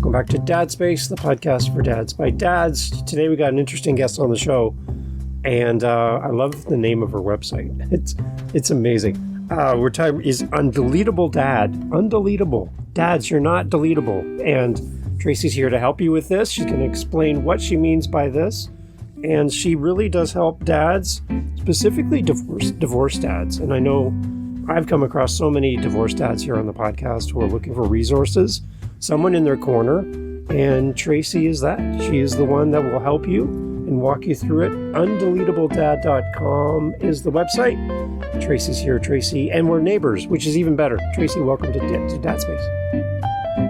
Welcome back to Dad Space, the podcast for dads by dads. Today we got an interesting guest on the show, and I love the name of her website. It's amazing. We're talking is UnDeletable Dad. UnDeletable. Dads, you're not deletable. And Tracy's here to help you with this. She's going to explain what she means by this. And she really does help dads, specifically divorced dads. And I know I've come across so many divorced dads here on the podcast who are looking for resources, someone in their corner. And Tracy is that. She is the one that will help you and walk you through it. UnDeletabledad.com is the website. Tracy's here, Tracy, and we're neighbors, which is even better. Tracy, welcome to Dad Space.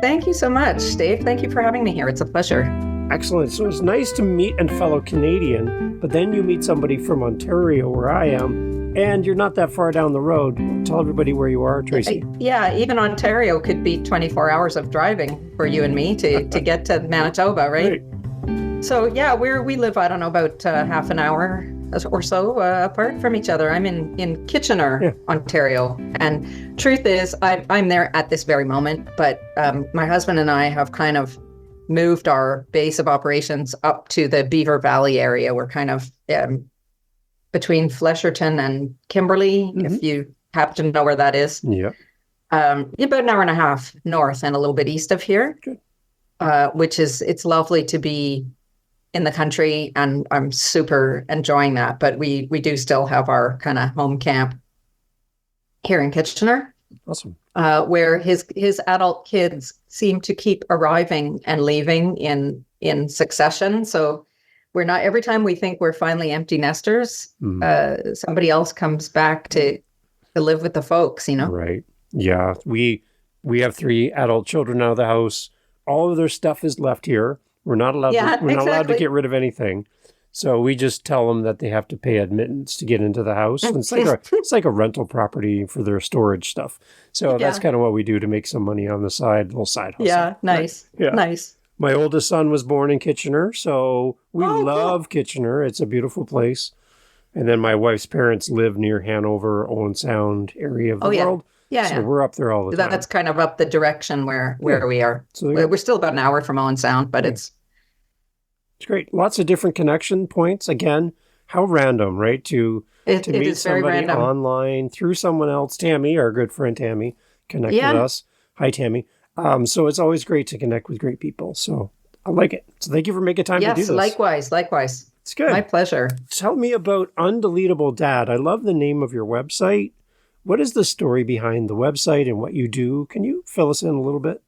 Thank you so much, Dave. Thank you for having me here. It's a pleasure. Excellent. So it's nice to meet a fellow Canadian, but then you meet somebody from Ontario, where I am, and you're not that far down the road. Tell everybody where you are, Tracy. Yeah, even Ontario could be 24 hours of driving for you and me to get to Manitoba, right? So yeah, we live, I don't know, about half an hour or so apart from each other. I'm in Kitchener, Ontario. And truth is, I'm there at this very moment, but my husband and I have kind of moved our base of operations up to the Beaver Valley area. We're kind of between Flesherton and Kimberley, if you happen to know where that is. Yeah. About an hour and a half north and a little bit east of here, it's lovely to be in the country, and I'm super enjoying that. But we do still have our kind of home camp here in Kitchener. Awesome. Where his adult kids seem to keep arriving and leaving in succession. So we're not, every time we think we're finally empty nesters, somebody else comes back to live with the folks, you know? Right. Yeah. We have 3 adult children out of the house. All of their stuff is left here. We're not allowed not allowed to get rid of anything. So we just tell them that they have to pay admittance to get into the house. And it's like a rental property for their storage stuff. So that's kind of what we do to make some money on the side, little side hustle. Yeah, nice. Right? Yeah. Nice. My oldest son was born in Kitchener, so we love Kitchener. It's a beautiful place. And then my wife's parents live near Hanover, Owen Sound area of the world. Yeah. So we're up there all the time. That's kind of up the direction where we are. So we're still about an hour from Owen Sound, but it's great. Lots of different connection points. Again, how random, right? To meet somebody online through someone else. Tammy, our good friend Tammy, connected us. Hi, Tammy. So it's always great to connect with great people. So I like it. So thank you for making time to do this. Yes, likewise. It's good. My pleasure. Tell me about UnDeletable Dad. I love the name of your website. What is the story behind the website and what you do? Can you fill us in a little bit?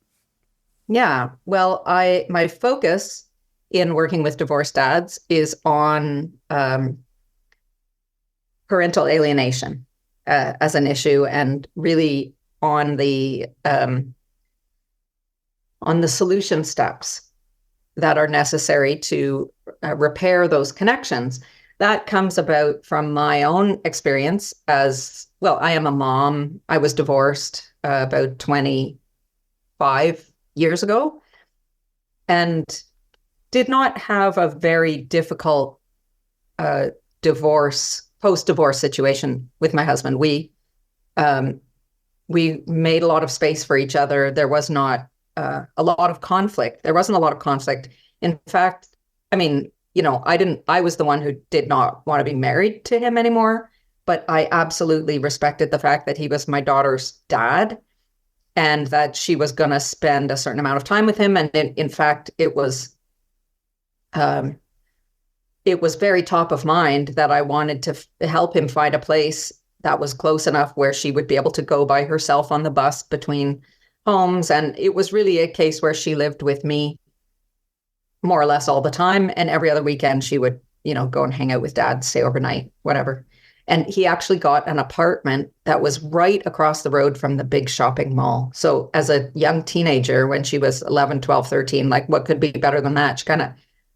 Yeah. Well, my focus in working with divorced dads is on parental alienation as an issue, and really on the solution steps that are necessary to repair those connections. That comes about from my own experience as, well, I am a mom. I was divorced about 25 years ago and did not have a very difficult post-divorce situation with my husband. We made a lot of space for each other. There was not a lot of conflict. There wasn't a lot of conflict. In fact, I mean, I was the one who did not want to be married to him anymore, but I absolutely respected the fact that he was my daughter's dad and that she was going to spend a certain amount of time with him. And in fact, it was very top of mind that I wanted to help him find a place that was close enough where she would be able to go by herself on the bus between homes. And it was really a case where she lived with me more or less all the time. And every other weekend she would, go and hang out with dad, stay overnight, whatever. And he actually got an apartment that was right across the road from the big shopping mall. So as a young teenager, when she was 11, 12, 13, like what could be better than that?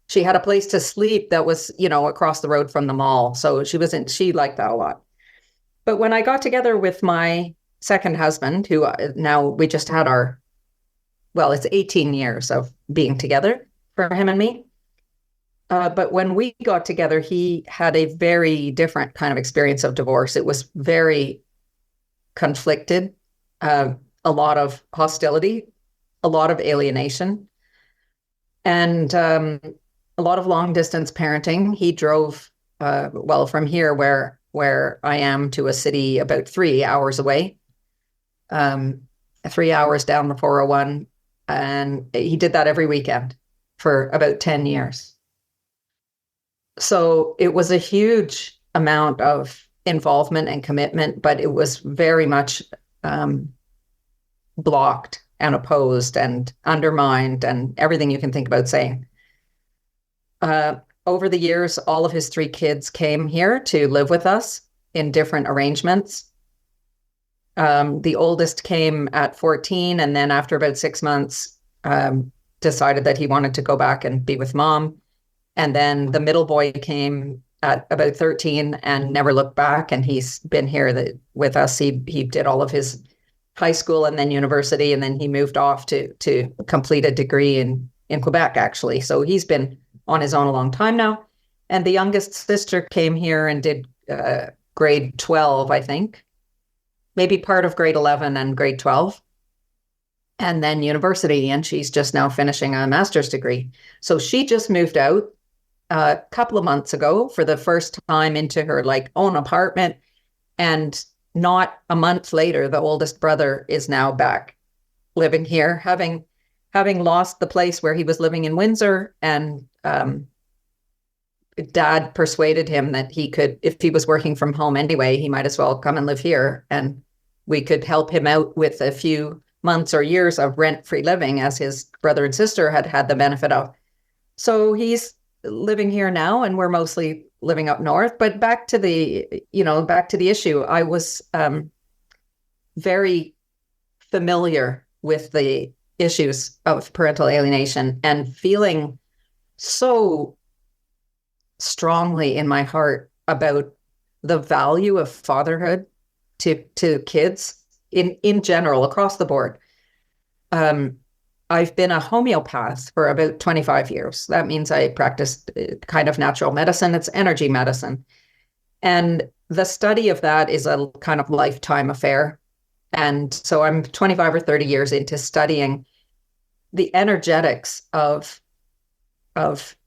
She had a place to sleep that was, across the road from the mall. So she liked that a lot. But when I got together with my second husband, who now we just had it's 18 years of being together for him and me. But when we got together, he had a very different kind of experience of divorce. It was very conflicted, a lot of hostility, a lot of alienation. And a lot of long distance parenting. He drove, from here where I am to a city about 3 hours away, 3 hours down the 401. And he did that every weekend for about 10 years. So it was a huge amount of involvement and commitment, but it was very much blocked and opposed and undermined and everything you can think about saying. Over the years, all of his 3 kids came here to live with us in different arrangements. The oldest came at 14, and then after about 6 months, decided that he wanted to go back and be with mom. And then the middle boy came at about 13 and never looked back. And he's been here with us. He did all of his high school and then university, and then he moved off to complete a degree in Quebec, actually. So he's been on his own a long time now. And the youngest sister came here and did grade 12, I think, maybe part of grade 11 and grade 12, and then university. And she's just now finishing a master's degree. So she just moved out a couple of months ago for the first time into her own apartment. And not a month later, the oldest brother is now back living here, having lost the place where he was living in Windsor. And Dad persuaded him that he could, if he was working from home anyway, he might as well come and live here. And we could help him out with a few months or years of rent-free living, as his brother and sister had the benefit of. So he's living here now, and we're mostly living up north. But back to the issue, I was very familiar with the issues of parental alienation and feeling so strongly in my heart about the value of fatherhood to kids in general, across the board. I've been a homeopath for about 25 years. That means I practiced kind of natural medicine. It's energy medicine. And the study of that is a kind of lifetime affair. And so I'm 25 or 30 years into studying the energetics of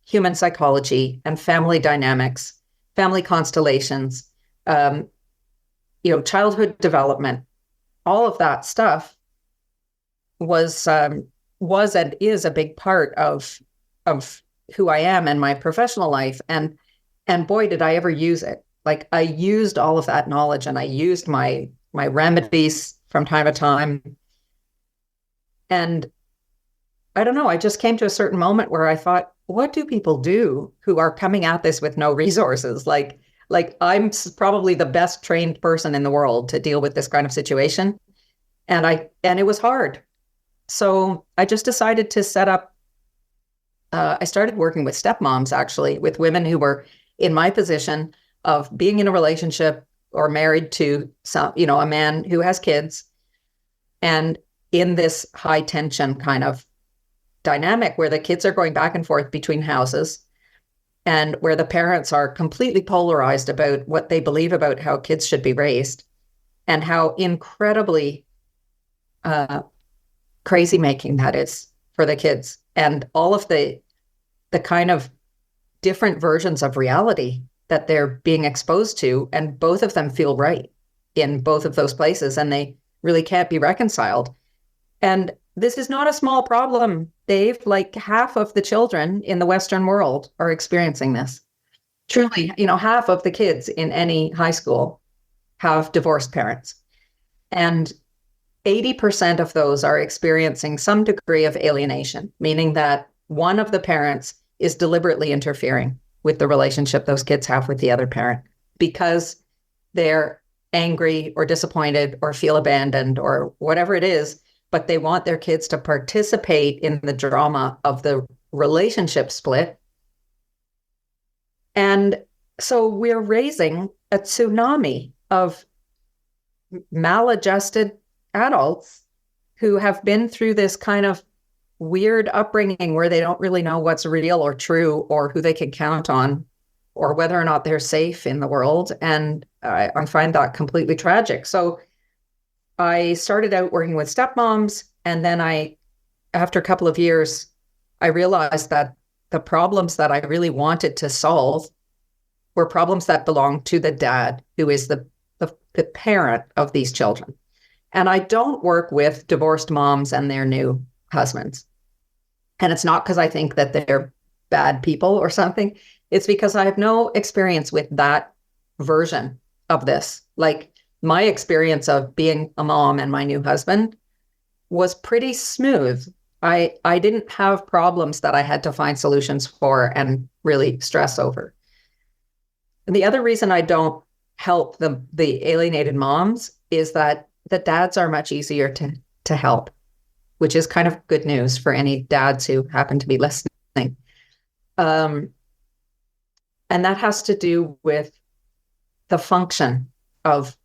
human psychology and family dynamics, family constellations, childhood development. All of that stuff was and is a big part of who I am and my professional life. And boy, did I ever use it. I used all of that knowledge, and I used my remedies from time to time. And I don't know, I just came to a certain moment where I thought, what do people do who are coming at this with no resources? I'm probably the best trained person in the world to deal with this kind of situation. And it was hard. So I just decided to set up, I started working with stepmoms, actually, with women who were in my position of being in a relationship or married to a man who has kids, and in this high tension kind of dynamic where the kids are going back and forth between houses, and where the parents are completely polarized about what they believe about how kids should be raised, and how incredibly crazy making that is for the kids, and all of the kind of different versions of reality that they're being exposed to. And both of them feel right in both of those places, and they really can't be reconciled. And this is not a small problem, Dave. Half of the children in the Western world are experiencing this. Truly, half of the kids in any high school have divorced parents. And 80% of those are experiencing some degree of alienation, meaning that one of the parents is deliberately interfering with the relationship those kids have with the other parent because they're angry or disappointed or feel abandoned or whatever it is, but they want their kids to participate in the drama of the relationship split. And so we're raising a tsunami of maladjusted adults who have been through this kind of weird upbringing where they don't really know what's real or true or who they can count on or whether or not they're safe in the world. And I find that completely tragic. So I started out working with stepmoms, and then after a couple of years, I realized that the problems that I really wanted to solve were problems that belonged to the dad, who is the parent of these children. And I don't work with divorced moms and their new husbands. And it's not because I think that they're bad people or something. It's because I have no experience with that version of this. Like, my experience of being a mom and my new husband was pretty smooth. I didn't have problems that I had to find solutions for and really stress over. And the other reason I don't help the alienated moms is that the dads are much easier to help, which is kind of good news for any dads who happen to be listening. And that has to do with the function of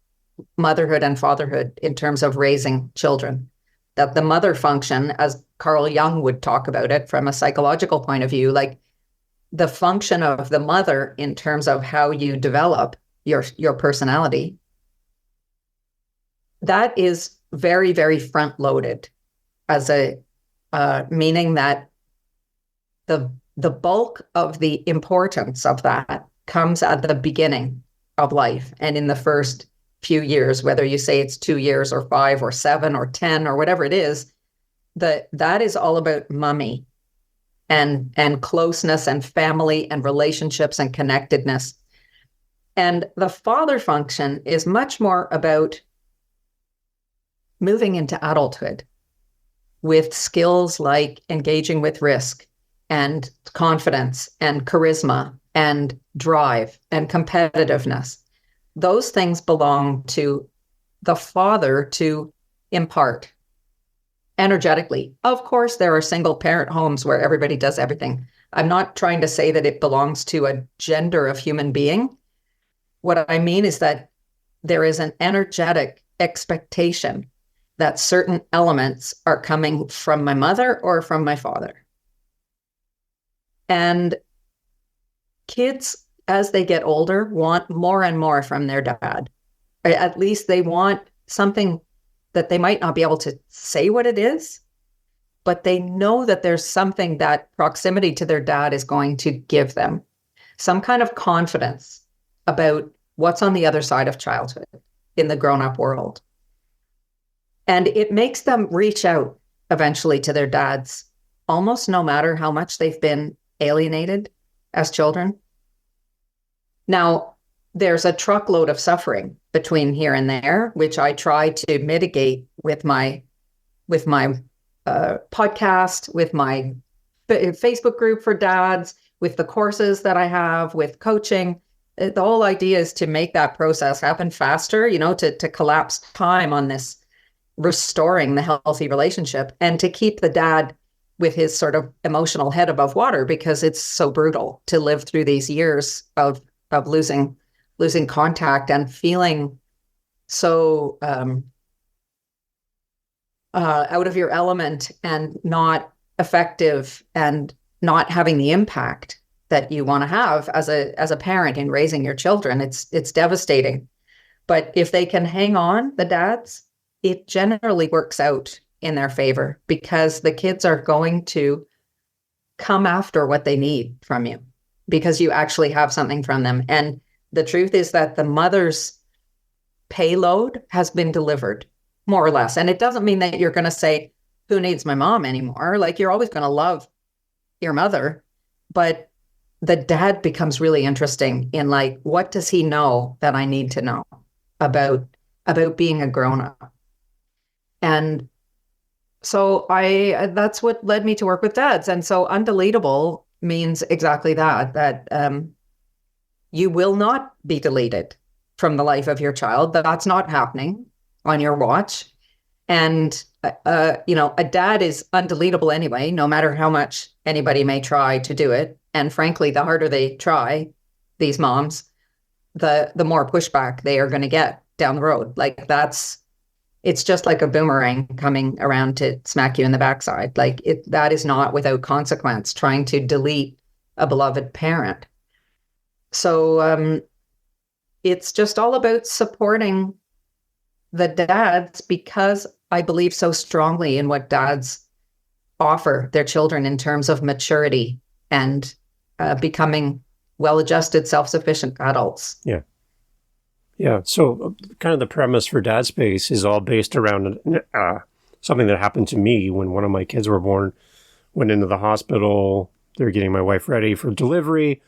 motherhood and fatherhood in terms of raising children. That the mother function, as Carl Jung would talk about it from a psychological point of view, like the function of the mother in terms of how you develop your personality, that is very, very front loaded, as a meaning that the bulk of the importance of that comes at the beginning of life and in the first few years, whether you say it's 2 years or 5 or 7 or 10 or whatever it is, that is all about mommy and closeness and family and relationships and connectedness. And the father function is much more about moving into adulthood with skills like engaging with risk and confidence and charisma and drive and competitiveness. Those things belong to the father to impart energetically. Of course, there are single parent homes where everybody does everything. I'm not trying to say that it belongs to a gender of human being. What I mean is that there is an energetic expectation that certain elements are coming from my mother or from my father. And kids, as they get older, want more and more from their dad. At least they want something that they might not be able to say what it is, but they know that there's something that proximity to their dad is going to give them, some kind of confidence about what's on the other side of childhood in the grown-up world. And it makes them reach out eventually to their dads, almost no matter how much they've been alienated as children. Now, there's a truckload of suffering between here and there, which I try to mitigate with my podcast, with my Facebook group for dads, with the courses that I have, with coaching. The whole idea is to make that process happen faster, to collapse time on this restoring the healthy relationship and to keep the dad with his sort of emotional head above water, because it's so brutal to live through these years of losing contact and feeling so out of your element and not effective and not having the impact that you want to have as a parent in raising your children. It's devastating. But if they can hang on, the dads, it generally works out in their favor, because the kids are going to come after what they need from you because you actually have something from them. And the truth is that the mother's payload has been delivered, more or less. And it doesn't mean that you're going to say, who needs my mom anymore? Like, you're always going to love your mother, but the dad becomes really interesting in, like, what does he know that I need to know about being a grown-up? And so that's what led me to work with dads. And so UnDeletable means exactly that you will not be deleted from the life of your child. That's not happening on your watch. And, a dad is undeletable anyway, no matter how much anybody may try to do it. And frankly, the harder they try, these moms, the more pushback they are going to get down the road. Like, it's just like a boomerang coming around to smack you in the backside. Like, that is not without consequence, trying to delete a beloved parent. So it's just all about supporting the dads, because I believe so strongly in what dads offer their children in terms of maturity and becoming well-adjusted, self-sufficient adults. Yeah. Yeah. So kind of the premise for Dad Space is all based around something that happened to me when one of my kids were born. Went into the hospital. They're getting my wife ready for delivery.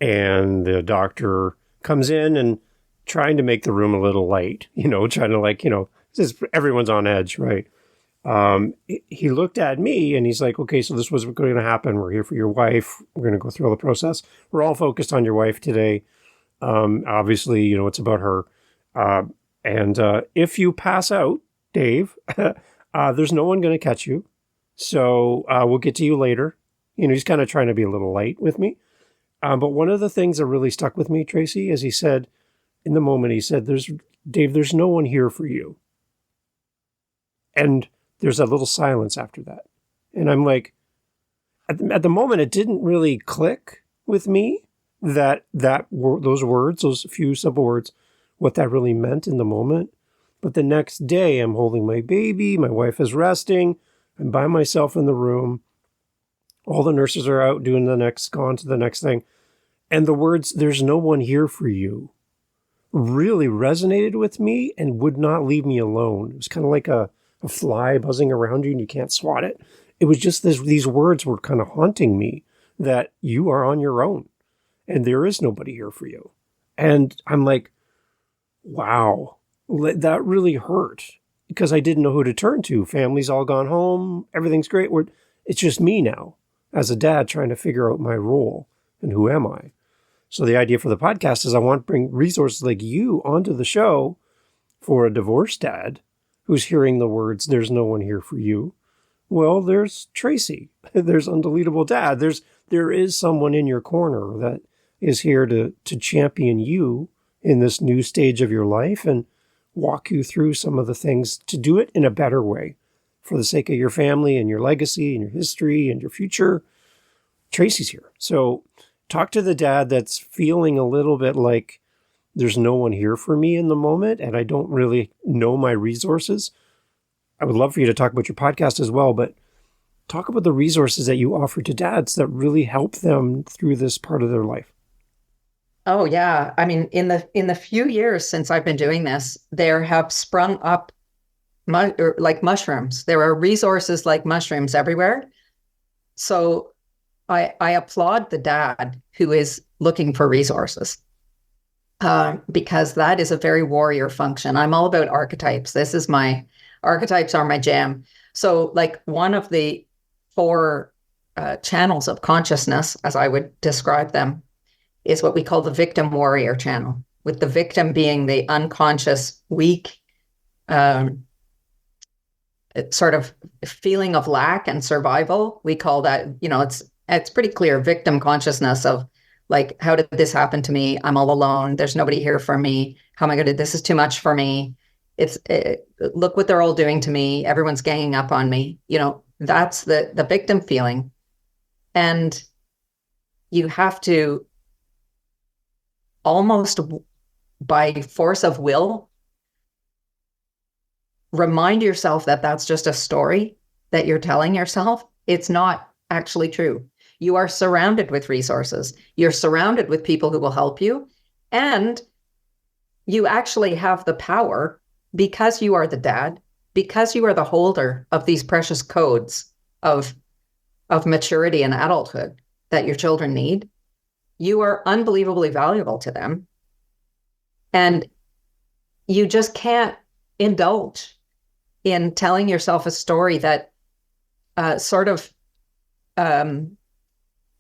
And the doctor comes in and trying to make the room a little light, trying to everyone's on edge, right? He looked at me and he's like, okay, so this was going to happen. We're here for your wife. We're going to go through all the process. We're all focused on your wife today. Obviously, it's about her. And if you pass out, Dave, there's no one going to catch you. So we'll get to you later. He's kind of trying to be a little light with me. But one of the things that really stuck with me, Tracy, is he said, in the moment, he said, Dave, there's no one here for you. And there's a little silence after that. And I'm like, at the moment, it didn't really click with me those words, those few simple words, what that really meant in the moment. But the next day, I'm holding my baby. My wife is resting. I'm by myself in the room. All the nurses are out doing gone to the next thing. And the words, there's no one here for you, really resonated with me and would not leave me alone. It was kind of like a fly buzzing around you and you can't swat it. It was just these words were kind of haunting me, that you are on your own and there is nobody here for you. And I'm like, wow, that really hurt because I didn't know who to turn to. Family's all gone home. Everything's great. It's just me now as a dad trying to figure out my role and who am I. So the idea for the podcast is I want to bring resources like you onto the show for a divorced dad who's hearing the words, there's no one here for you. Well, there's Tracy. There's UnDeletable Dad. There is someone in your corner that is here to champion you in this new stage of your life and walk you through some of the things to do it in a better way for the sake of your family and your legacy and your history and your future. Tracy's here. So talk to the dad that's feeling a little bit like there's no one here for me in the moment and I don't really know my resources. I would love for you to talk about your podcast as well, but talk about the resources that you offer to dads that really help them through this part of their life. Oh, yeah. I mean, in the few years since I've been doing this, there have sprung up like mushrooms. There are resources like mushrooms everywhere. So I applaud the dad who is looking for resources because that is a very warrior function. I'm all about archetypes. Archetypes are my jam. So like one of the 4 channels of consciousness, as I would describe them, is what we call the victim warrior channel, with the victim being the unconscious, weak, sort of feeling of lack and survival. We call that, it's pretty clear victim consciousness of like, how did this happen to me? I'm all alone. There's nobody here for me. How am I going to, this is too much for me. Look what they're all doing to me. Everyone's ganging up on me. That's the victim feeling. And you have to almost by force of will remind yourself that that's just a story that you're telling yourself. It's not actually true. You are surrounded with resources. You're surrounded with people who will help you. And you actually have the power, because you are the dad, because you are the holder of these precious codes of maturity and adulthood that your children need. You are unbelievably valuable to them. And you just can't indulge in telling yourself a story that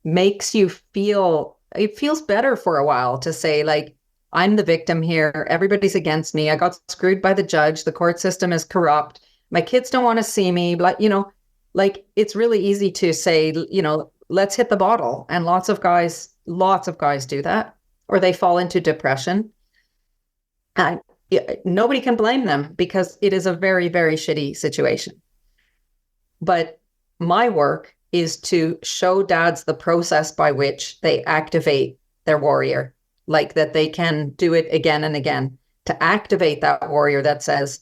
makes you feel, it feels better for a while to say, like, I'm the victim here. Everybody's against me. I got screwed by the judge. The court system is corrupt. My kids don't want to see me. But, like it's really easy to say, let's hit the bottle. And lots of guys do that, or they fall into depression. And nobody can blame them because it is a very, very shitty situation. But my work is to show dads the process by which they activate their warrior, like that they can do it again and again, to activate that warrior that says,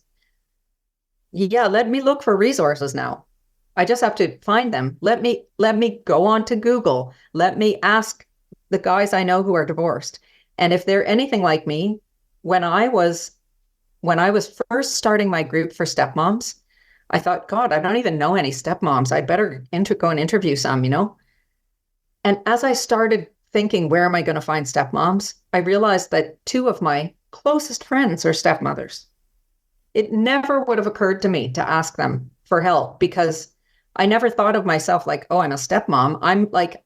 yeah, let me look for resources now. I just have to find them. Let me go on to Google. Let me ask the guys I know who are divorced. And if they're anything like me, when I was first starting my group for stepmoms, I thought, God, I don't even know any stepmoms. I'd better go and interview some, And as I started thinking, where am I going to find stepmoms? I realized that two of my closest friends are stepmothers. It never would have occurred to me to ask them for help because I never thought of myself like, oh, I'm a stepmom.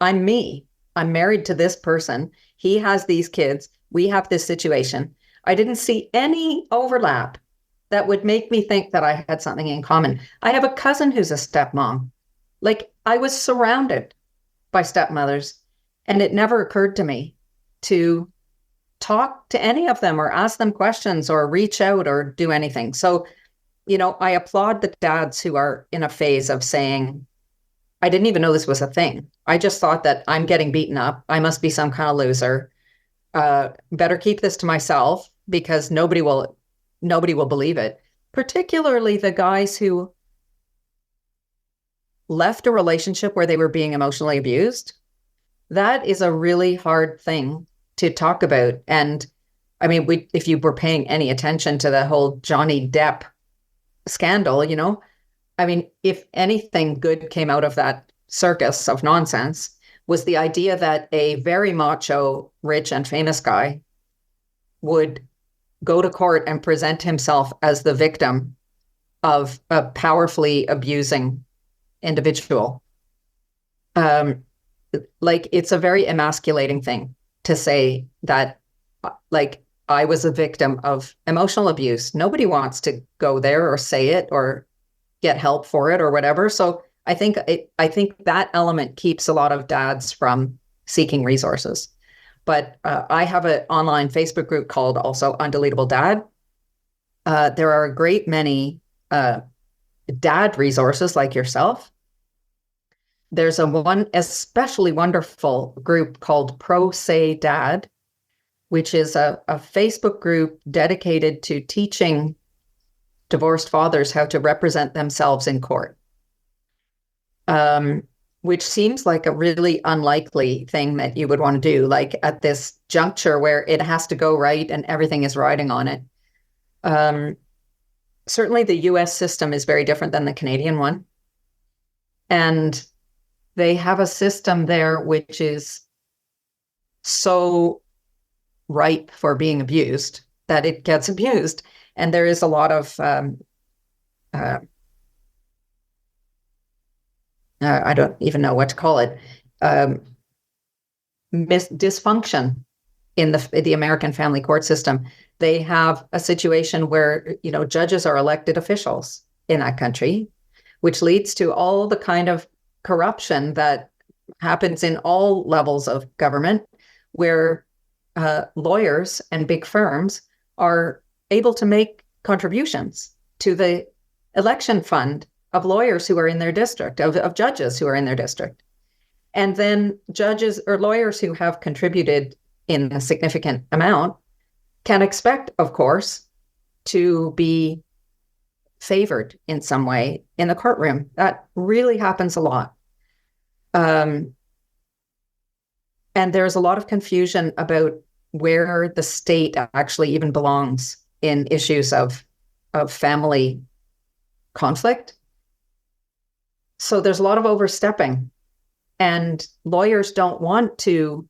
I'm me. I'm married to this person. He has these kids. We have this situation. I didn't see any overlap that would make me think that I had something in common. I have a cousin who's a stepmom. Like, I was surrounded by stepmothers, and it never occurred to me to talk to any of them or ask them questions or reach out or do anything. So, I applaud the dads who are in a phase of saying, I didn't even know this was a thing. I just thought that I'm getting beaten up. I must be some kind of loser. Better keep this to myself because nobody will believe it. Particularly the guys who left a relationship where they were being emotionally abused. That is a really hard thing to talk about. And I mean, if you were paying any attention to the whole Johnny Depp scandal, I mean, if anything good came out of that circus of nonsense was the idea that a very macho, rich and famous guy would go to court and present himself as the victim of a powerfully abusing individual. It's a very emasculating thing to say that, I was a victim of emotional abuse. Nobody wants to go there or say it or get help for it or whatever. So I think that element keeps a lot of dads from seeking resources. But I have an online Facebook group called also UnDeletable Dad. There are a great many dad resources like yourself. There's one especially wonderful group called Pro Say Dad, which is a Facebook group dedicated to teaching divorced fathers how to represent themselves in court, which seems like a really unlikely thing that you would want to do, like at this juncture where it has to go right and everything is riding on it. Certainly the US system is very different than the Canadian one. And they have a system there which is so ripe for being abused that it gets abused. And there is a lot of, I don't even know what to call it, dysfunction in the American family court system. They have a situation where, judges are elected officials in that country, which leads to all the kind of corruption that happens in all levels of government, where lawyers and big firms are able to make contributions to the election fund of lawyers who are in their district, of judges who are in their district. And then judges or lawyers who have contributed in a significant amount can expect, of course, to be favored in some way in the courtroom. That really happens a lot. And there's a lot of confusion about where the state actually even belongs in issues of family conflict. So there's a lot of overstepping, and lawyers don't want to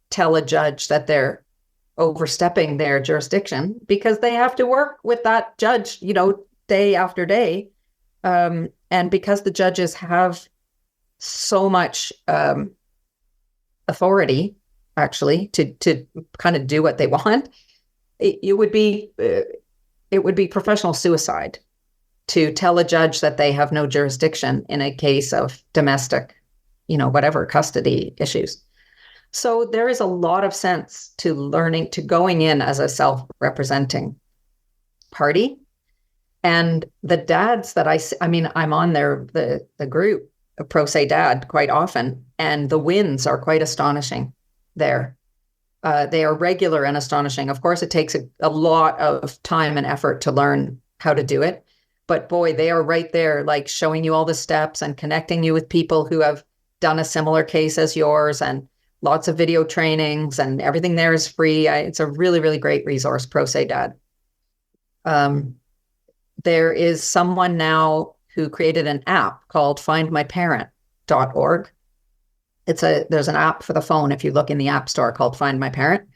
tell a judge that they're overstepping their jurisdiction because they have to work with that judge, day after day. And because the judges have so much authority, actually, to kind of do what they want, it would be professional suicide to tell a judge that they have no jurisdiction in a case of domestic, whatever, custody issues. So there is a lot of sense to going in as a self-representing party. And the dads that I'm on the group, Pro Se Dad, quite often, and the wins are quite astonishing there. They are regular and astonishing. Of course, it takes a lot of time and effort to learn how to do it. But boy, they are right there, like showing you all the steps and connecting you with people who have done a similar case as yours, and lots of video trainings, and everything there is free. It's a really, really great resource, Pro Say Dad. There is someone now who created an app called findmyparent.org. There's an app for the phone if you look in the App Store called Find My Parent,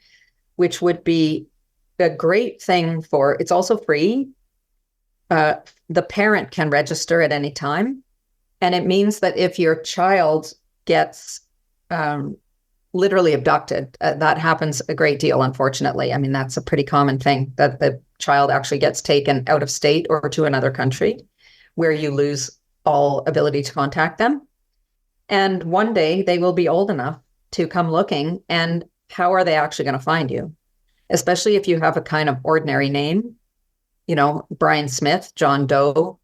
which would be a great thing for, it's also free. The parent can register at any time. And it means that if your child gets literally abducted, that happens a great deal, unfortunately. I mean, that's a pretty common thing, that the child actually gets taken out of state or to another country where you lose all ability to contact them. And one day they will be old enough to come looking, and how are they actually going to find you? Especially if you have a kind of ordinary name, Brian Smith, John Doe,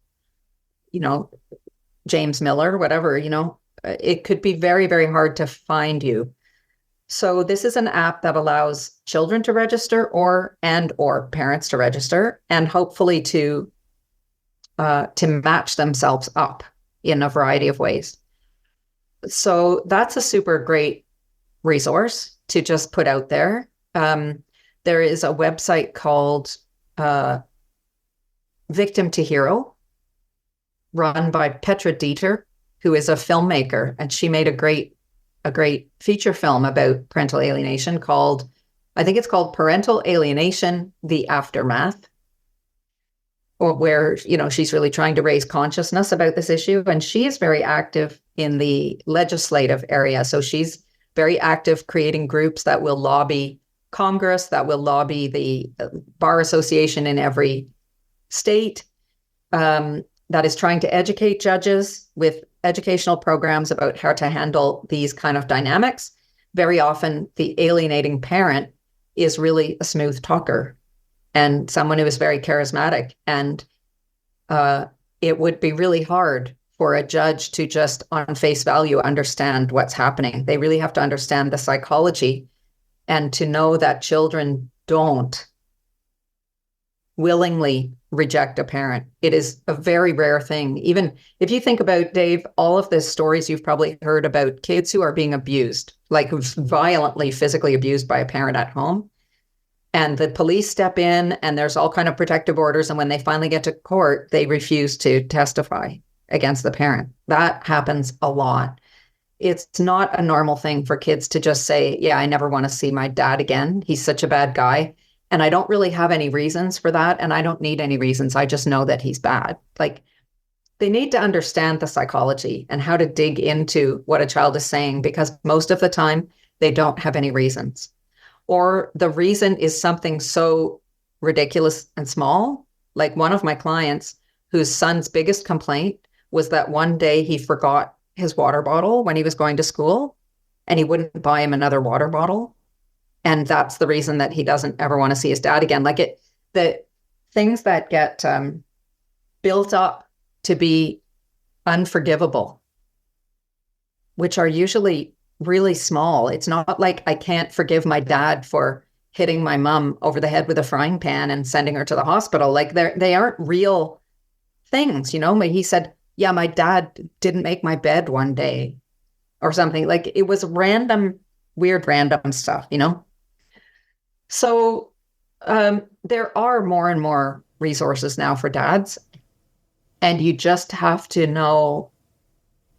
James Miller, whatever, it could be very, very hard to find you. So this is an app that allows children to register or parents to register, and hopefully to match themselves up in a variety of ways. So that's a super great resource to just put out there. There is a website called Victim to Hero, run by Petra Dieter, who is a filmmaker, and she made a great feature film about parental alienation called Parental Alienation: The Aftermath, or where, she's really trying to raise consciousness about this issue. And she is very active in the legislative area. So she's very active creating groups that will lobby Congress, that will lobby the Bar Association in every state, that is trying to educate judges with educational programs about how to handle these kind of dynamics. Very often, the alienating parent is really a smooth talker and someone who is very charismatic. And it would be really hard for a judge to just on face value understand what's happening. They really have to understand the psychology and to know that children don't willingly reject a parent. It is a very rare thing. Even if you think about, Dave, all of the stories you've probably heard about kids who are being abused, like who's violently physically abused by a parent at home, and the police step in and there's all kind of protective orders, and when they finally get to court, they refuse to testify against the parent. That happens a lot. It's not a normal thing for kids to just say, yeah, I never want to see my dad again. He's such a bad guy. And I don't really have any reasons for that. And I don't need any reasons. I just know that he's bad. Like, they need to understand the psychology and how to dig into what a child is saying, because most of the time they don't have any reasons. Or the reason is something so ridiculous and small. Like one of my clients whose son's biggest complaint was that one day he forgot his water bottle when he was going to school, and he wouldn't buy him another water bottle. And that's the reason that he doesn't ever want to see his dad again. Like the things that get built up to be unforgivable, which are usually really small. It's not like I can't forgive my dad for hitting my mom over the head with a frying pan and sending her to the hospital. Like they aren't real things, He said, yeah, my dad didn't make my bed one day or something. Like it was weird random stuff, So there are more and more resources now for dads, and you just have to know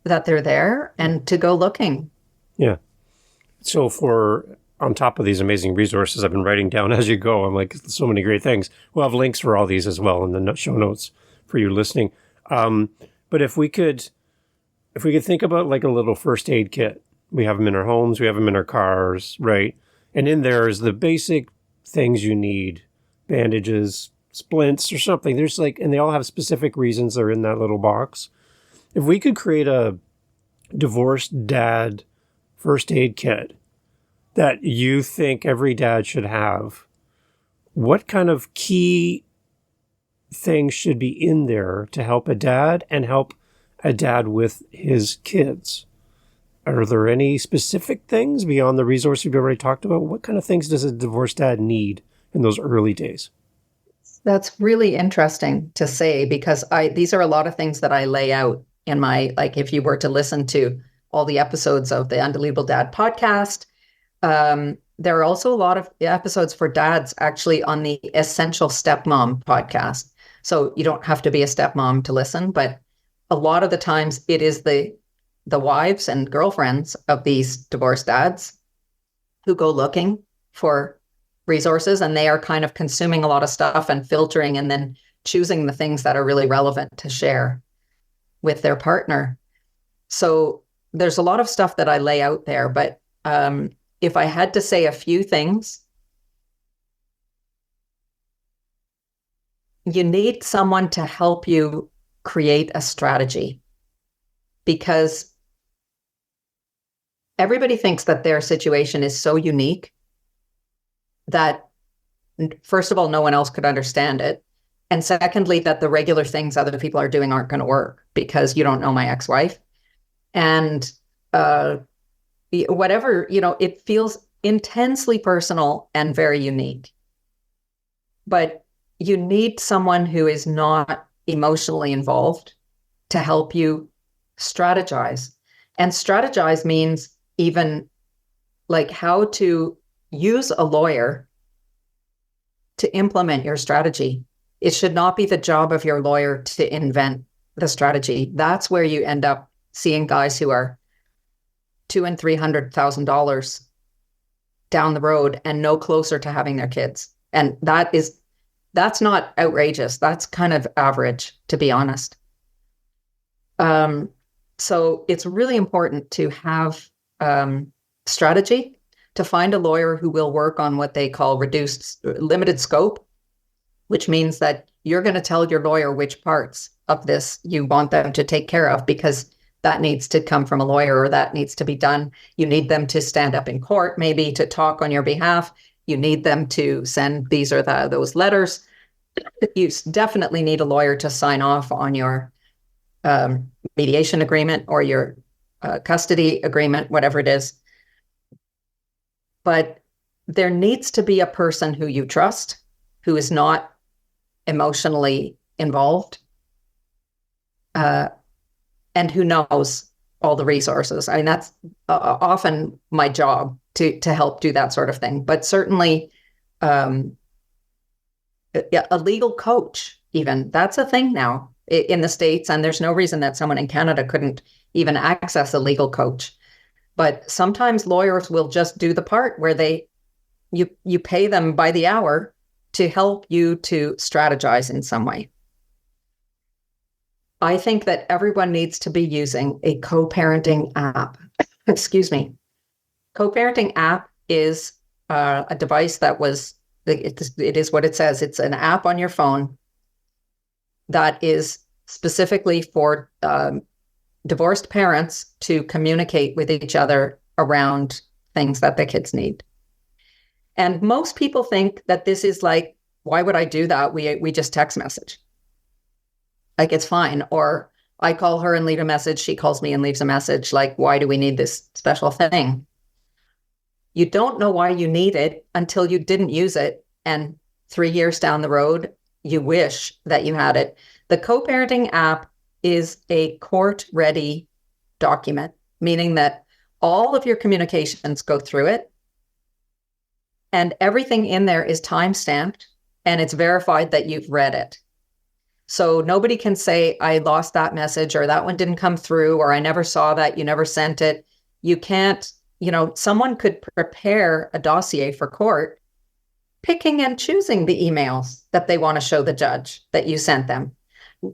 that they're there and to go looking. Yeah. So on top of these amazing resources I've been writing down as you go, I'm like, so many great things. We'll have links for all these as well in the show notes for you listening. But if we could think about like a little first aid kit, we have them in our homes, we have them in our cars, right? And in there is the basic things you need, bandages, splints or something. There's and they all have specific reasons they're in that little box. If we could create a divorced dad first aid kit that you think every dad should have, what kind of key things should be in there to help a dad and help a dad with his kids? Are there any specific things beyond the resource we've already talked about? What kind of things does a divorced dad need in those early days? That's really interesting to say, because these are a lot of things that I lay out in my, like, if you were to listen to all the episodes of the Undeletable Dad podcast, there are also a lot of episodes for dads actually on the Essential Stepmom podcast. So you don't have to be a stepmom to listen, but a lot of the times it is the wives and girlfriends of these divorced dads who go looking for resources, and they are kind of consuming a lot of stuff and filtering and then choosing the things that are really relevant to share with their partner. So there's a lot of stuff that I lay out there, but if I had to say a few things, you need someone to help you create a strategy, because everybody thinks that their situation is so unique that, first of all, no one else could understand it. And secondly, that the regular things other people are doing aren't going to work because you don't know my ex-wife. And whatever, it feels intensely personal and very unique. But you need someone who is not emotionally involved to help you strategize. And strategize means even like how to use a lawyer to implement your strategy. It should not be the job of your lawyer to invent the strategy. That's where you end up seeing guys who are $200,000 and $300,000 down the road and no closer to having their kids. And that's not outrageous. That's kind of average, to be honest. So it's really important to have strategy, to find a lawyer who will work on what they call limited scope, which means that you're going to tell your lawyer which parts of this you want them to take care of, because that needs to come from a lawyer, or that needs to be done. You need them to stand up in court, maybe to talk on your behalf. You need them to send those letters. You definitely need a lawyer to sign off on your mediation agreement or your custody agreement, whatever it is. But there needs to be a person who you trust, who is not emotionally involved, and who knows all the resources. I mean, that's often my job to help do that sort of thing. But certainly, a legal coach, even, that's a thing now in the States, and there's no reason that someone in Canada couldn't even access a legal coach. But sometimes lawyers will just do the part where you pay them by the hour to help you to strategize in some way. I think that everyone needs to be using a co-parenting app. Excuse me. Co-parenting app is a device that it is what it says. It's an app on your phone that is specifically for divorced parents to communicate with each other around things that the kids need. And most people think that this is like, why would I do that? We just text message. Like, it's fine. Or I call her and leave a message. She calls me and leaves a message. Like, why do we need this special thing? You don't know why you need it until you didn't use it. And 3 years down the road, you wish that you had it. The co-parenting app is a court-ready document, meaning that all of your communications go through it, and everything in there is time-stamped, and it's verified that you've read it. So nobody can say, I lost that message, or that one didn't come through, or I never saw that, you never sent it. You can't, someone could prepare a dossier for court, picking and choosing the emails that they want to show the judge that you sent them.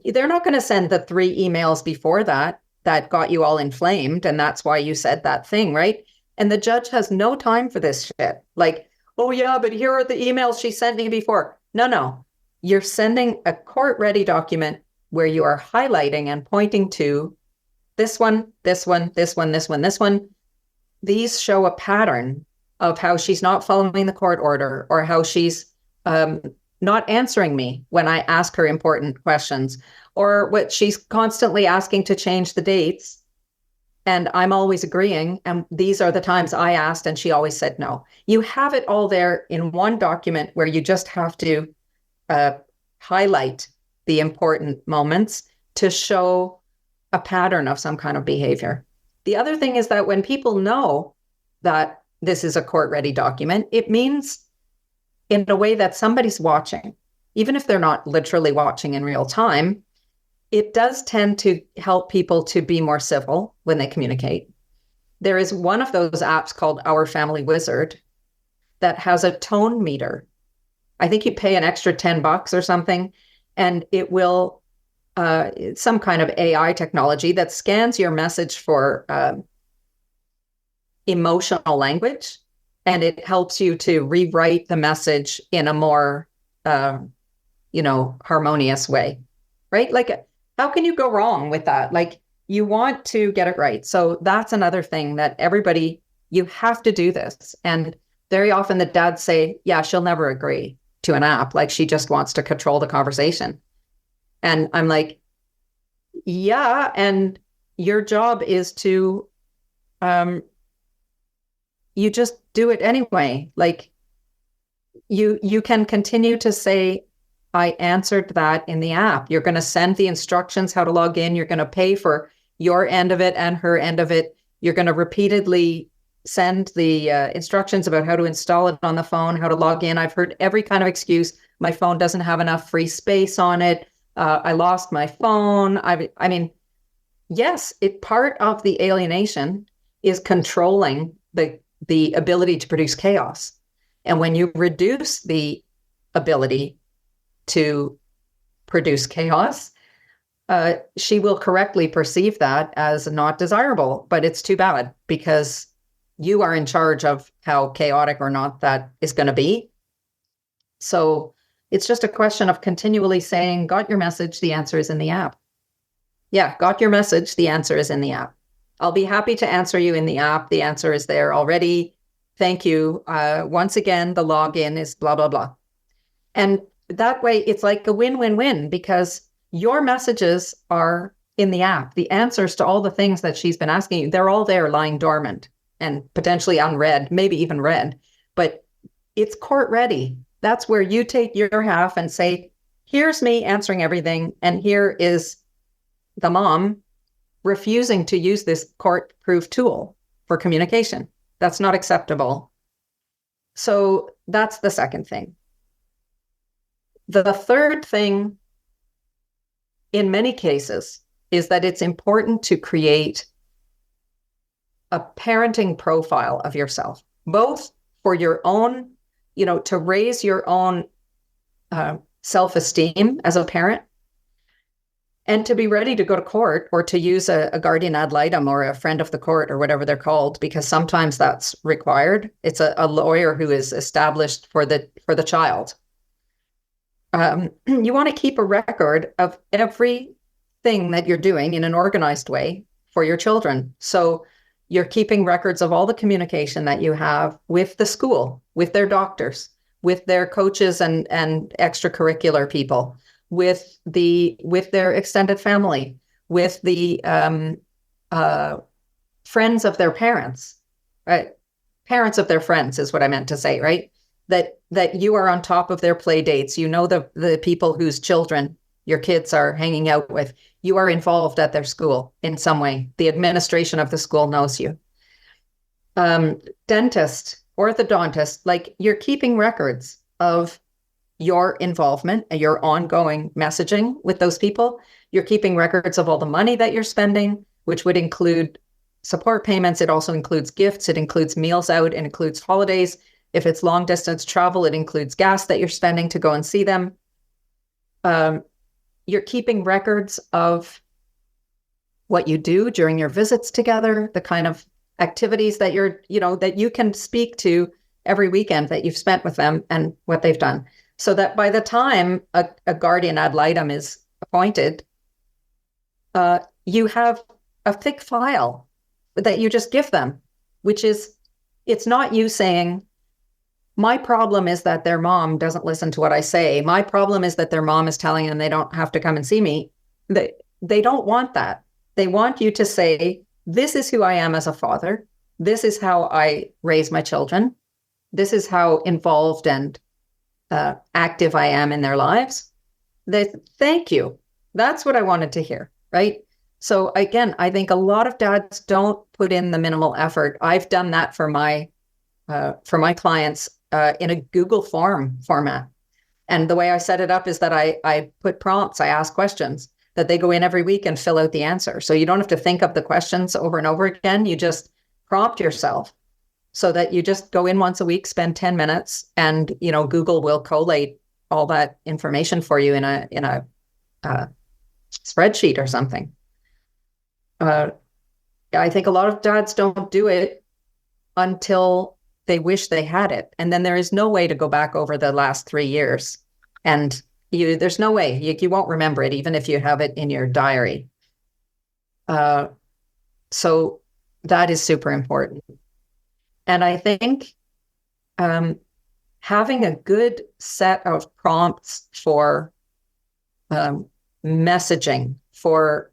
They're not going to send the 3 emails before that got you all inflamed, and that's why you said that thing, right? And the judge has no time for this shit. Like, oh yeah, but here are the emails she sent me before. No. You're sending a court-ready document where you are highlighting and pointing to this one, this one, this one, this one, this one. These show a pattern of how she's not following the court order, or how she's not answering me when I ask her important questions, or what she's constantly asking to change the dates. And I'm always agreeing. And these are the times I asked and she always said no. You have it all there in one document where you just have to highlight the important moments to show a pattern of some kind of behavior. The other thing is that when people know that this is a court-ready document, it means in a way that somebody's watching. Even if they're not literally watching in real time, it does tend to help people to be more civil when they communicate. There is one of those apps called Our Family Wizard that has a tone meter. I think you pay an extra $10 or something, and it will, some kind of AI technology that scans your message for emotional language, and it helps you to rewrite the message in a more, harmonious way, right? Like, how can you go wrong with that? Like, you want to get it right. So that's another thing that everybody, you have to do this. And very often the dads say, yeah, she'll never agree to an app. Like, she just wants to control the conversation. And I'm like, yeah, and your job is to, you just do it anyway. Like, you can continue to say, I answered that in the app. You're going to send the instructions how to log in. You're going to pay for your end of it and her end of it. You're going to repeatedly send the instructions about how to install it on the phone, how to log in. I've heard every kind of excuse. My phone doesn't have enough free space on it. I lost my phone. I mean, yes, part of the alienation is controlling the ability to produce chaos. And when you reduce the ability to produce chaos, she will correctly perceive that as not desirable. But it's too bad, because you are in charge of how chaotic or not that is going to be. So it's just a question of continually saying, got your message, the answer is in the app. Yeah, got your message, the answer is in the app. I'll be happy to answer you in the app. The answer is there already. Thank you. Once again, the login is blah, blah, blah. And that way, it's like a win-win-win, because your messages are in the app. The answers to all the things that she's been asking you, they're all there lying dormant and potentially unread, maybe even read, but it's court ready. That's where you take your half and say, here's me answering everything, and here is the mom refusing to use this court-proof tool for communication. That's not acceptable. So that's the second thing. The third thing, in many cases, is that it's important to create a parenting profile of yourself, both for your own, to raise your own self-esteem as a parent, and to be ready to go to court, or to use a guardian ad litem or a friend of the court or whatever they're called, because sometimes that's required. It's a lawyer who is established for the child. You want to keep a record of everything that you're doing in an organized way for your children. So you're keeping records of all the communication that you have with the school, with their doctors, with their coaches and extracurricular people, with their extended family, with the friends of their parents, right? Parents of their friends is what I meant to say, right? That you are on top of their play dates. You know the people whose children your kids are hanging out with. You are involved at their school in some way. The administration of the school knows you. Dentist, orthodontist, like, you're keeping records of your involvement and your ongoing messaging with those people. You're keeping records of all the money that you're spending, which would include support payments. It also includes gifts. It includes meals out. It includes holidays. If it's long distance travel, it includes gas that you're spending to go and see them. You're keeping records of what you do during your visits together, the kind of activities that that you can speak to every weekend that you've spent with them and what they've done. So that by the time a guardian ad litem is appointed, you have a thick file that you just give them, which is, it's not you saying, my problem is that their mom doesn't listen to what I say. My problem is that their mom is telling them they don't have to come and see me. They don't want that. They want you to say, this is who I am as a father. This is how I raise my children. This is how involved and active I am in their lives. Thank you. That's what I wanted to hear, right? So again, I think a lot of dads don't put in the minimal effort. I've done that for my clients in a Google format. And the way I set it up is that I put prompts, I ask questions that they go in every week and fill out the answer. So you don't have to think of the questions over and over again. You just prompt yourself so that you just go in once a week, spend 10 minutes, and Google will collate all that information for you in a spreadsheet or something. I think a lot of dads don't do it until they wish they had it. And then there is no way to go back over the last 3 years. And there's no way. You won't remember it, even if you have it in your diary. So that is super important. And I think having a good set of prompts for messaging for,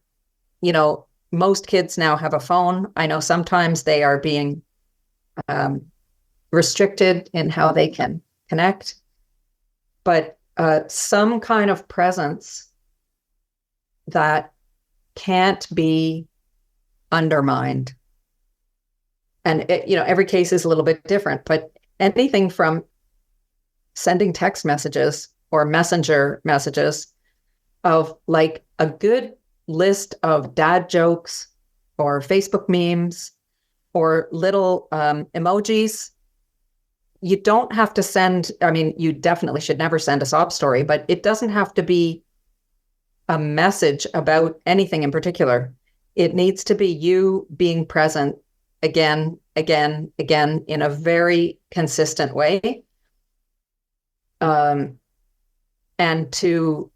most kids now have a phone. I know sometimes they are being restricted in how they can connect, but some kind of presence that can't be undermined. And every case is a little bit different, but anything from sending text messages or messenger messages of like a good list of dad jokes or Facebook memes or little emojis. You don't have to send, you definitely should never send a sob story, but it doesn't have to be a message about anything in particular. It needs to be you being present again, again, again, in a very consistent way. And to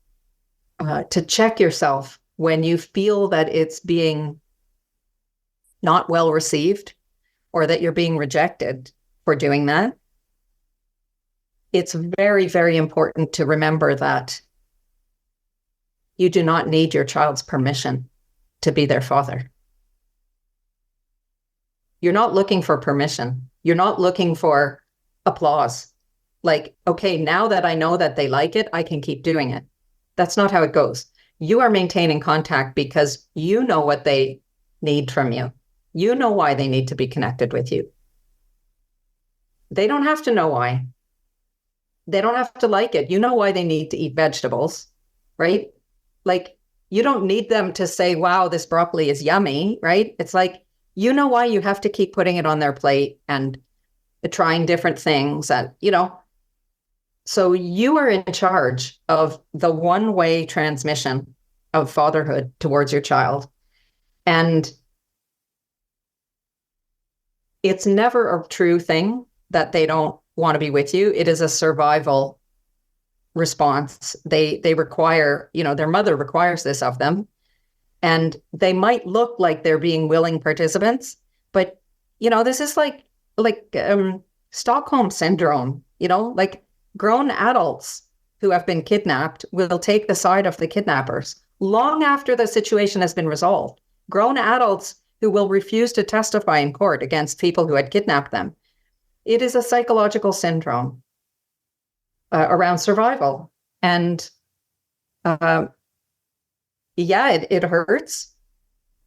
check yourself when you feel that it's being not well received or that you're being rejected for doing that. It's very, very important to remember that you do not need your child's permission to be their father. You're not looking for permission. You're not looking for applause. Like, okay, now that I know that they like it, I can keep doing it. That's not how it goes. You are maintaining contact because you know what they need from you. You know why they need to be connected with you. They don't have to know why. They don't have to like it. You know why they need to eat vegetables, right? Like, you don't need them to say, wow, this broccoli is yummy, right? It's like, you know why you have to keep putting it on their plate and trying different things. And, so you are in charge of the one-way transmission of fatherhood towards your child. And it's never a true thing that they don't want to be with you. It is a survival response. They require, their mother requires this of them. And they might look like they're being willing participants, but, this is like Stockholm syndrome, like grown adults who have been kidnapped will take the side of the kidnappers long after the situation has been resolved. Grown adults who will refuse to testify in court against people who had kidnapped them. It is a psychological syndrome around survival. And it hurts,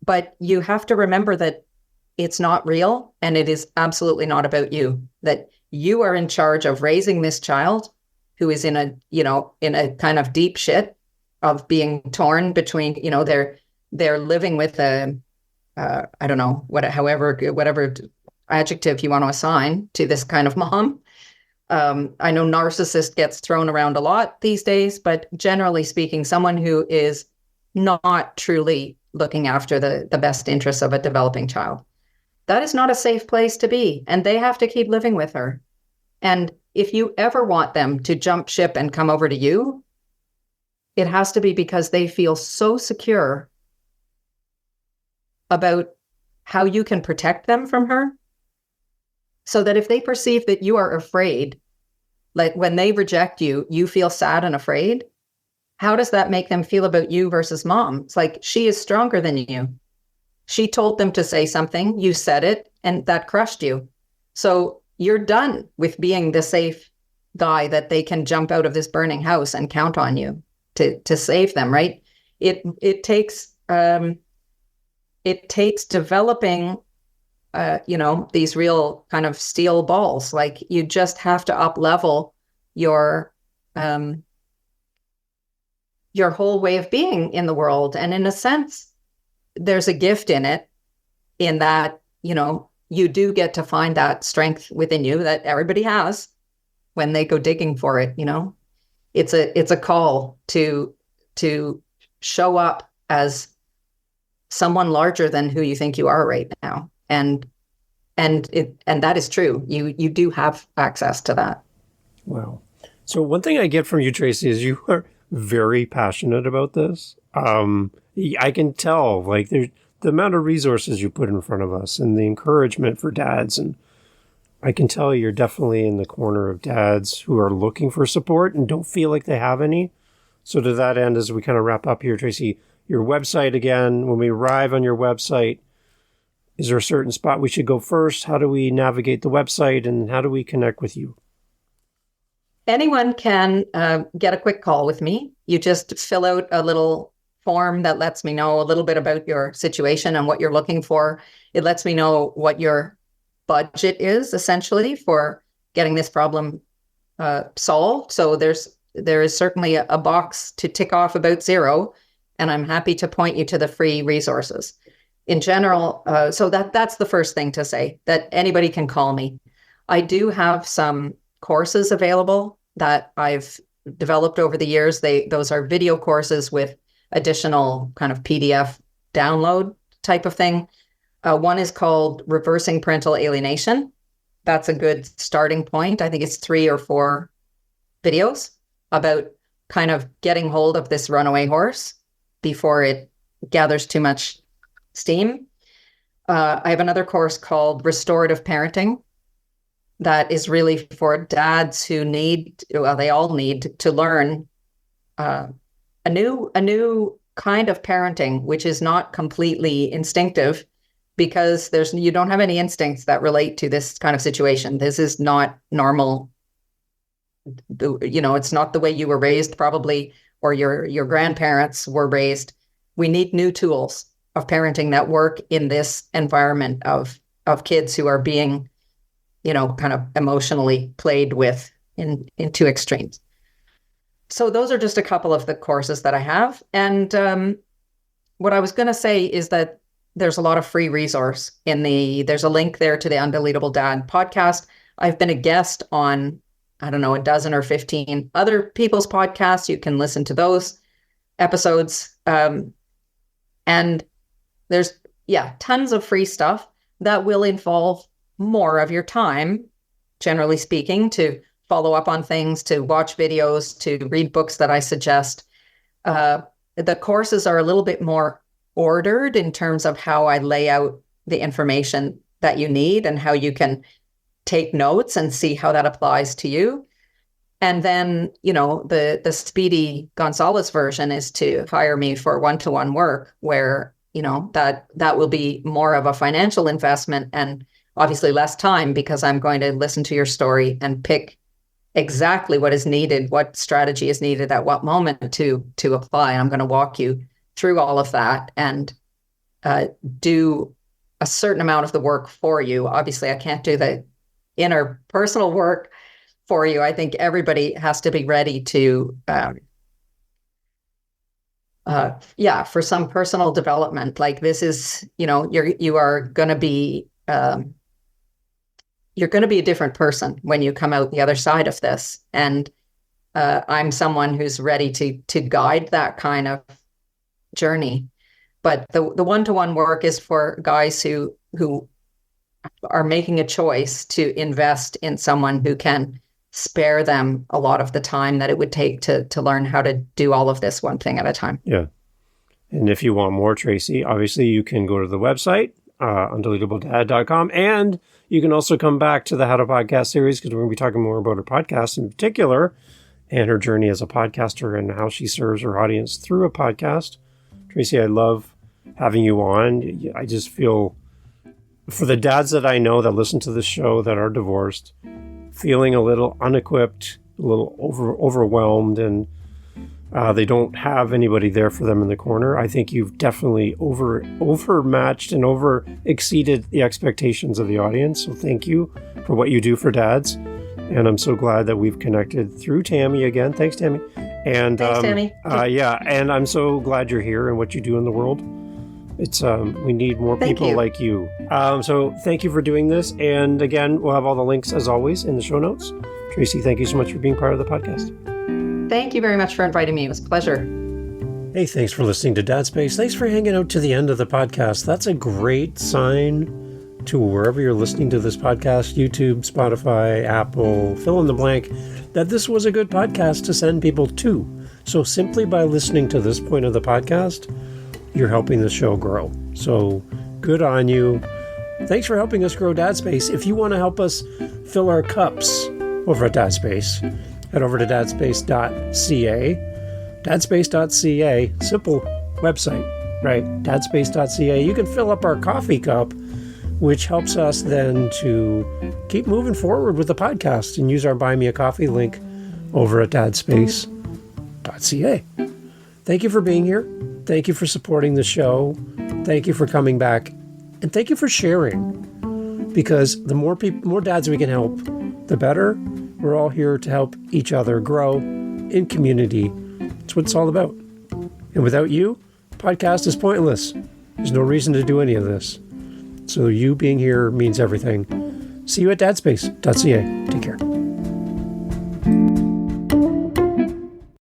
but you have to remember that it's not real and it is absolutely not about you, that you are in charge of raising this child who is in a kind of deep shit of being torn between, they're living with a, I don't know, whatever adjective you want to assign to this kind of mom. I know narcissist gets thrown around a lot these days, but generally speaking, someone who is not truly looking after the best interests of a developing child. That is not a safe place to be, and they have to keep living with her. And if you ever want them to jump ship and come over to you, it has to be because they feel so secure about how you can protect them from her, so that if they perceive that you are afraid, like when they reject you, you feel sad and afraid, how does that make them feel about you versus mom? It's like, she is stronger than you. She told them to say something, you said it, and that crushed you. So you're done with being the safe guy that they can jump out of this burning house and count on you. to save them, right? It takes developing these real kind of steel balls. Like, you just have to up level your whole way of being in the world. And in a sense, there's a gift in it, in that, you do get to find that strength within you that everybody has when they go digging for it. It's a call to show up as someone larger than who you think you are right now. And that is true. You do have access to that. Wow. So one thing I get from you, Tracy, is you are very passionate about this. I can tell, like, there's the amount of resources you put in front of us and the encouragement for dads. And I can tell you're definitely in the corner of dads who are looking for support and don't feel like they have any. So to that end, as we kind of wrap up here, Tracy, your website again, when we arrive on your website, is there a certain spot we should go first? How do we navigate the website, and how do we connect with you? Anyone can get a quick call with me. You just fill out a little form that lets me know a little bit about your situation and what you're looking for. It lets me know what your budget is, essentially, for getting this problem solved. So there is certainly a box to tick off about zero, and I'm happy to point you to the free resources. In general, so that's the first thing to say, that anybody can call me. I do have some courses available that I've developed over the years. Those are video courses with additional kind of PDF download type of thing. One is called Reversing Parental Alienation. That's a good starting point. I think it's 3 or 4 videos about kind of getting hold of this runaway horse before it gathers too much steam. I have another course called Restorative Parenting that is really for dads who they all need to learn a new kind of parenting, which is not completely instinctive, because you don't have any instincts that relate to this kind of situation. This is not normal. It's not the way you were raised, probably, or your grandparents were raised. We need new tools of parenting that work in this environment of kids who are being, kind of emotionally played with in two extremes. So those are just a couple of the courses that I have. And what I was going to say is that there's a lot of free resource there's a link there to the Undeletable Dad podcast. I've been a guest on, I don't know, a dozen or 15 other people's podcasts. You can listen to those episodes. And there's, tons of free stuff that will involve more of your time, generally speaking, to follow up on things, to watch videos, to read books that I suggest. The courses are a little bit more ordered in terms of how I lay out the information that you need and how you can take notes and see how that applies to you. And then, the Speedy Gonzalez version is to hire me for one-to-one work, where, that will be more of a financial investment and obviously less time, because I'm going to listen to your story and pick exactly what is needed, what strategy is needed at what moment to apply. I'm going to walk you through all of that and do a certain amount of the work for you. Obviously, I can't do the inner personal work for you. I think everybody has to be ready to, for some personal development. Like, this is, you are going to be, you're going to be a different person when you come out the other side of this. And I'm someone who's ready to guide that kind of journey. But the one-to-one work is for guys who are making a choice to invest in someone who can spare them a lot of the time that it would take to learn how to do all of this one thing at a time. Yeah. And if you want more, Tracy, obviously you can go to the website, undeletabledad.com, and you can also come back to the How to Podcast series, because we're going to be talking more about her podcast in particular and her journey as a podcaster and how she serves her audience through a podcast. Tracy, I love having you on. I just feel, for the dads that I know that listen to this show that are divorced, feeling a little unequipped, a little overwhelmed, and They don't have anybody there for them in the corner. I think you've definitely overmatched and over exceeded the expectations of the audience. So thank you for what you do for dads. And I'm so glad that we've connected through Tammy again. Thanks, Tammy. And Thanks, Tammy. and I'm so glad you're here and what you do in the world. It's we need more people like you. So thank you for doing this. And again, we'll have all the links as always in the show notes. Tracy, thank you so much for being part of the podcast. Thank you very much for inviting me. It was a pleasure. Hey, thanks for listening to Dad Space. Thanks for hanging out to the end of the podcast. That's a great sign to wherever you're listening to this podcast, YouTube, Spotify, Apple, fill in the blank, that this was a good podcast to send people to. So simply by listening to this point of the podcast, you're helping the show grow. So good on you. Thanks for helping us grow Dad Space. If you want to help us fill our cups over at Dad Space, head over to dadspace.ca. Dadspace.ca, simple website, right? Dadspace.ca. You can fill up our coffee cup, which helps us then to keep moving forward with the podcast, and use our Buy Me a Coffee link over at dadspace.ca. Thank you for being here. Thank you for supporting the show. Thank you for coming back. And thank you for sharing. Because the more dads we can help, the better. We're all here to help each other grow in community. That's what it's all about. And without you, the podcast is pointless. There's no reason to do any of this. So you being here means everything. See you at dadspace.ca.